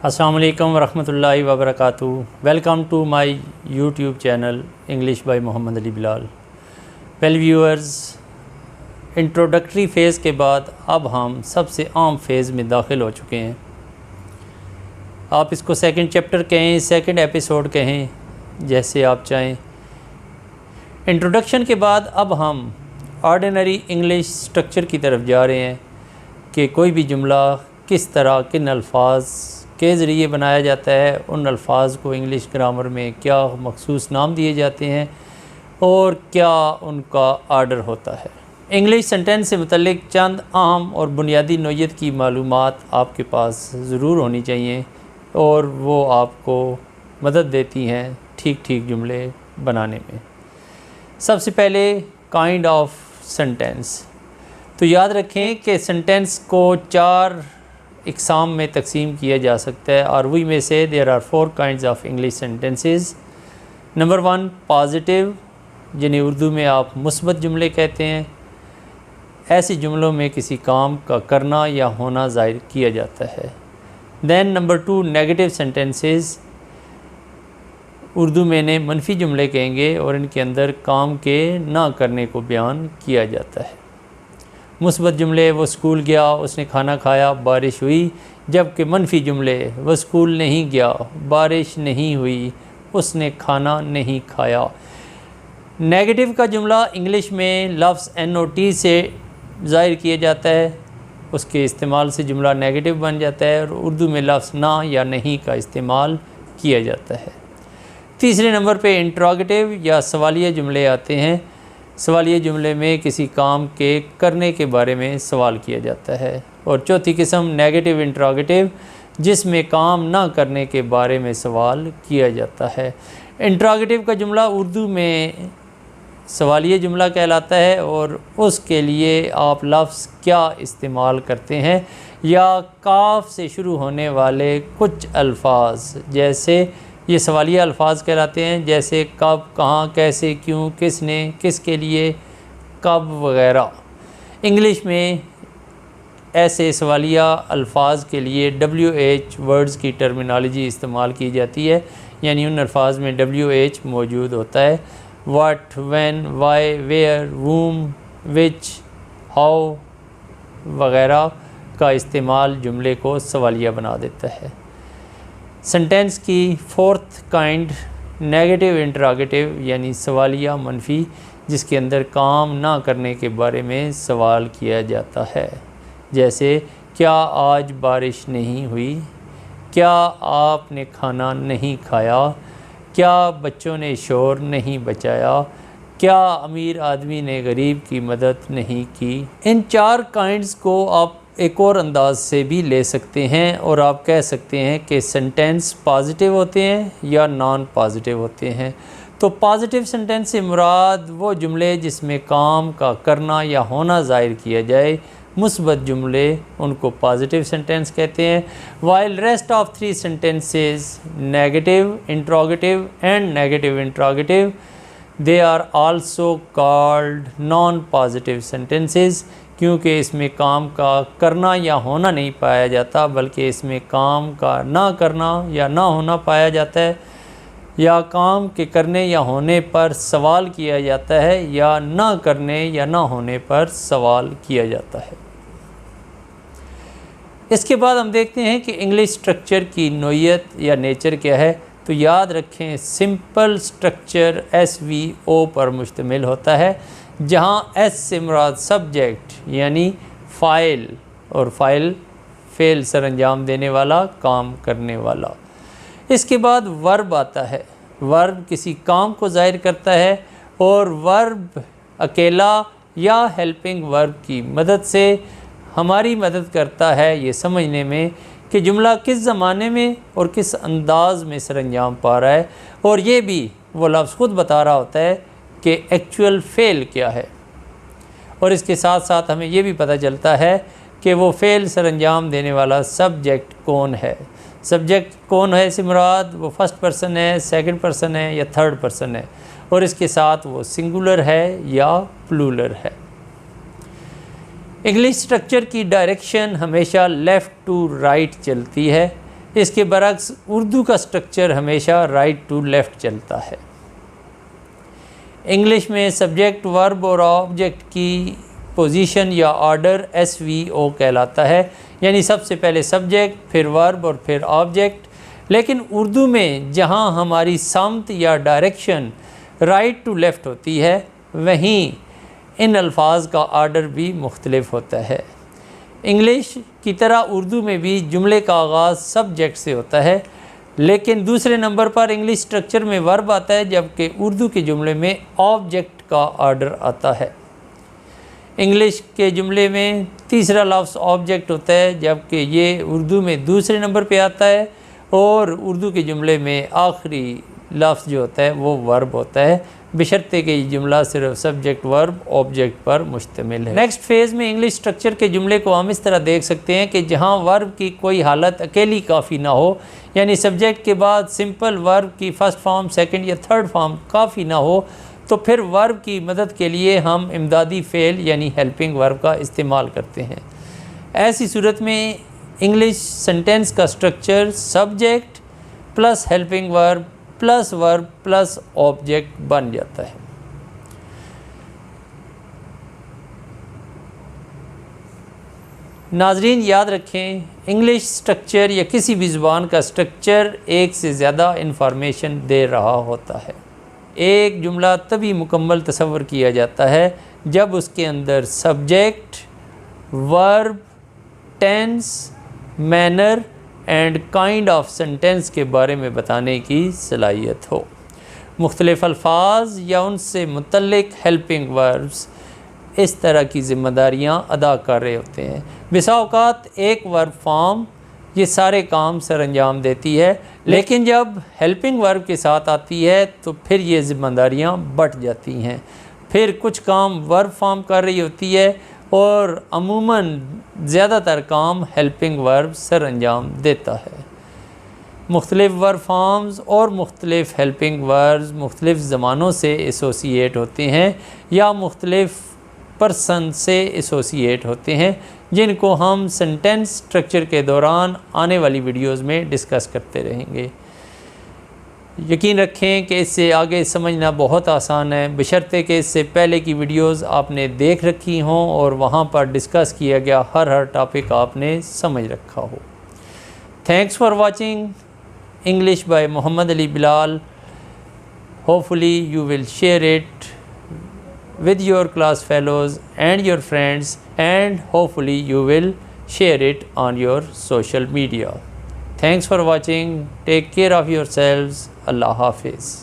अस्सलाम वालेकुम रहमतुल्लाहि व बरकातुहू। Welcome to my YouTube channel English by Mohammad Ali Bilal. Well viewers, introductory phase के बाद अब हम सबसे आम फेज़ में दाखिल हो चुके हैं। आप इसको सेकंड चैप्टर कहें, सेकंड एपिसोड कहें, जैसे आप चाहें। इंट्रोडक्शन के बाद अब हम ऑर्डिनरी इंग्लिश स्ट्रक्चर की तरफ जा रहे हैं कि कोई भी जुमला किस तरह किन अल्फाज के ज़रिए बनाया जाता है, उन अल्फाज को इंग्लिश ग्रामर में क्या मखसूस नाम दिए जाते हैं और क्या उनका आर्डर होता है। इंग्लिश सेंटेंस से मुतल्लिक चंद अहम और बुनियादी नौइयत की मालूमात आपके पास ज़रूर होनी चाहिए और वो आपको मदद देती हैं ठीक जुमले बनाने में। सबसे पहले काइंड ऑफ सेंटेंस। तो याद रखें कि सेंटेंस को 4 इकसाम में तकसीम किया जा सकता है और वी में से there are 4 kinds of English sentences. Number 1 positive, जिन्हें उर्दू में आप मुस्बत जुमले कहते हैं। ऐसे जुमलों में किसी काम का करना या होना ज़ाहिर किया जाता है। Then number 2 negative sentences, Urdu में इन्हें मनफी जुमले कहेंगे और इनके अंदर काम के ना करने को बयान किया जाता है। मुस्बत जुमले, वो स्कूल गया, उसने खाना खाया, बारिश हुई। जबकि मनफी जुमले, वो स्कूल नहीं गया, बारिश नहीं हुई, उसने खाना नहीं खाया। नेगेटिव का जुमला इंग्लिश में लफ्ज़ NOT से ज़ाहिर किया जाता है, उसके इस्तेमाल से जुमला नेगेटिव बन जाता है और उर्दू में लफ्ज़ ना या नहीं का इस्तेमाल किया जाता है। तीसरे नंबर पे इंट्रोगेटिव या सवालिया जुमले आते हैं। सवालिया जुमले में किसी काम के करने के बारे में सवाल किया जाता है। और चौथी किस्म नेगेटिव इंट्रोगेटिव, जिसमें काम ना करने के बारे में सवाल किया जाता है। इंट्रोगेटिव का जुमला उर्दू में सवालिया जुमला कहलाता है और उसके लिए आप लफ्ज़ क्या इस्तेमाल करते हैं या काफ से शुरू होने वाले कुछ अल्फाज, जैसे ये सवालिया अल्फाज कहलाते हैं, जैसे कब, कहाँ, कैसे, क्यों, किसने, किसके लिए, कब वगैरह। इंग्लिश में ऐसे सवालिया अल्फाज के लिए WH वर्ड्स की टर्मिनोलॉजी इस्तेमाल की जाती है, यानी उन अल्फाज में WH मौजूद होता है। What, when, why, where, whom, which, how वगैरह का इस्तेमाल जुमले को सवालिया बना देता है। सेंटेंस की 4th काइंड नेगेटिव इंट्रोगेटिव, यानी सवालिया मनफी, जिसके अंदर काम ना करने के बारे में सवाल किया जाता है। जैसे क्या आज बारिश नहीं हुई, क्या आपने खाना नहीं खाया, क्या बच्चों ने शोर नहीं बचाया, क्या अमीर आदमी ने गरीब की मदद नहीं की। इन 4 काइंड्स को आप एक और अंदाज से भी ले सकते हैं और आप कह सकते हैं कि सेंटेंस पॉजिटिव होते हैं या नॉन पॉजिटिव होते हैं। तो पॉजिटिव सेंटेंस से मुराद वो जुमले जिसमें काम का करना या होना ज़ाहिर किया जाए। मुस्बत जुमले, उनको पॉजिटिव सेंटेंस कहते हैं। While rest of 3 sentences negative interrogative and negative interrogative, they are also called non positive sentences, क्योंकि इसमें काम का करना या होना नहीं पाया जाता, बल्कि इसमें काम का ना करना या ना होना पाया जाता है, या काम के करने या होने पर सवाल किया जाता है, या ना करने या ना होने पर सवाल किया जाता है। इसके बाद हम देखते हैं कि इंग्लिश स्ट्रक्चर की नोयत या नेचर क्या है। तो याद रखें, सिंपल स्ट्रक्चर SVO पर मुश्तमिल होता है, जहाँ S से मुराद सब्जेक्ट यानी फ़ाइल और फ़ाइल फ़ेल सर अंजाम देने वाला, काम करने वाला। इसके बाद वर्ब आता है। वर्ब किसी काम को ज़ाहिर करता है और वर्ब अकेला या हेल्पिंग वर्ब की मदद से हमारी मदद करता है ये समझने में कि जुमला किस ज़माने में और किस अंदाज़ में सर अंजाम पा रहा है, और ये भी वो लफ्ज़ ख़ुद बता रहा होता है कि एक्चुअल फ़ेल क्या है। और इसके साथ साथ हमें ये भी पता चलता है कि वो फ़ेल सर अंजाम देने वाला सब्जेक्ट कौन है। सब्जेक्ट कौन है से मुराद वो फर्स्ट पर्सन है, सेकंड पर्सन है या थर्ड पर्सन है, और इसके साथ वो सिंगुलर है या प्लूरल है। इंग्लिश स्ट्रक्चर की डायरेक्शन हमेशा लेफ़्ट टू राइट चलती है। इसके बरक्स उर्दू का स्ट्रक्चर हमेशा राइट टू लेफ़्ट चलता है। इंग्लिश में सब्जेक्ट, वर्ब और ऑब्जेक्ट की पोजीशन या ऑर्डर SVO कहलाता है, यानी सबसे पहले सब्जेक्ट, फिर वर्ब और फिर ऑब्जेक्ट। लेकिन उर्दू में जहाँ हमारी समत या डायरेक्शन राइट टू लेफ़्ट होती है, वहीं इन अल्फाज का ऑर्डर भी मुख्तलिफ होता है। इंग्लिश की तरह उर्दू में भी जुमले का आगाज़ सब्जेक्ट से होता है, लेकिन दूसरे नंबर पर इंग्लिश स्ट्रक्चर में वर्ब आता है, जबकि उर्दू के जुमले में ऑब्जेक्ट का ऑर्डर आता है। इंग्लिश के जुमले में तीसरा लफ्ज़ ऑब्जेक्ट होता है, जबकि ये उर्दू में दूसरे नंबर पे आता है, और उर्दू के जुमले में आखिरी लफ्ज़ जो होता है वो वर्ब होता है, बशर्ते कि ये जुमला सिर्फ सब्जेक्ट, वर्ब, ऑब्जेक्ट पर मुश्तमिल है। नेक्स्ट फेज़ में इंग्लिश स्ट्रक्चर के जुमले को हम इस तरह देख सकते हैं कि जहाँ वर्ब की कोई हालत अकेली काफ़ी ना हो, यानी सब्जेक्ट के बाद सिंपल वर्ब की फ़र्स्ट फॉर्म, सेकंड या थर्ड फॉर्म काफ़ी ना हो, तो फिर वर्ब की मदद के लिए हम इमदादी फ़ेल यानी हेल्पिंग वर्ब का इस्तेमाल करते हैं। ऐसी सूरत में इंग्लिश सेंटेंस का structure subject plus helping verb plus object बन जाता है। नाजरीन याद रखें, इंग्लिश स्ट्रक्चर या किसी भी ज़ुबान का स्ट्रक्चर एक से ज़्यादा इंफॉर्मेशन दे रहा होता है। एक जुमला तभी मुकम्मल तसव्वुर किया जाता है जब उसके अंदर subject, verb, tense, manner and kind of sentence के बारे में बताने की सलाहियत हो। मुख्तलिफ अल्फाज या उनसे मुतल्लिक हेल्पिंग वर्ब्स इस तरह की ज़िम्मेदारियाँ अदा कर रहे होते हैं। बिसा औक़ात एक वर्ब फॉर्म ये सारे काम सर अंजाम देती है, लेकिन जब हेल्पिंग वर्ब के साथ आती है तो फिर ये ज़िम्मेदारियाँ बँट जाती हैं। फिर कुछ काम वर्ब फॉर्म कर रही होती है और अमूमन ज़्यादातर काम हेल्पिंग वर्ब सर अंजाम देता है। मुख्तलिफ वर्ब फॉर्म्स और मुख्तलिफ हेल्पिंग वर्ब्स मुख्तलिफ ज़मानों से एसोसिएट होते हैं या मुख्तलिफ पर्सन से एसोसिएट होते हैं, जिनको हम सेंटेंस स्ट्रक्चर के दौरान आने वाली वीडियोस में डिस्कस करते रहेंगे। यकीन रखें कि इससे आगे समझना बहुत आसान है, बशर्ते कि इससे पहले की वीडियोस आपने देख रखी हों और वहाँ पर डिस्कस किया गया हर टॉपिक आपने समझ रखा हो। Thanks for watching English by Mohammad Ali Bilal. Hopefully you will share it with your class fellows and your friends, and hopefully you will share it on your social media. Thanks for watching. Take care of yourselves. Allah Hafiz.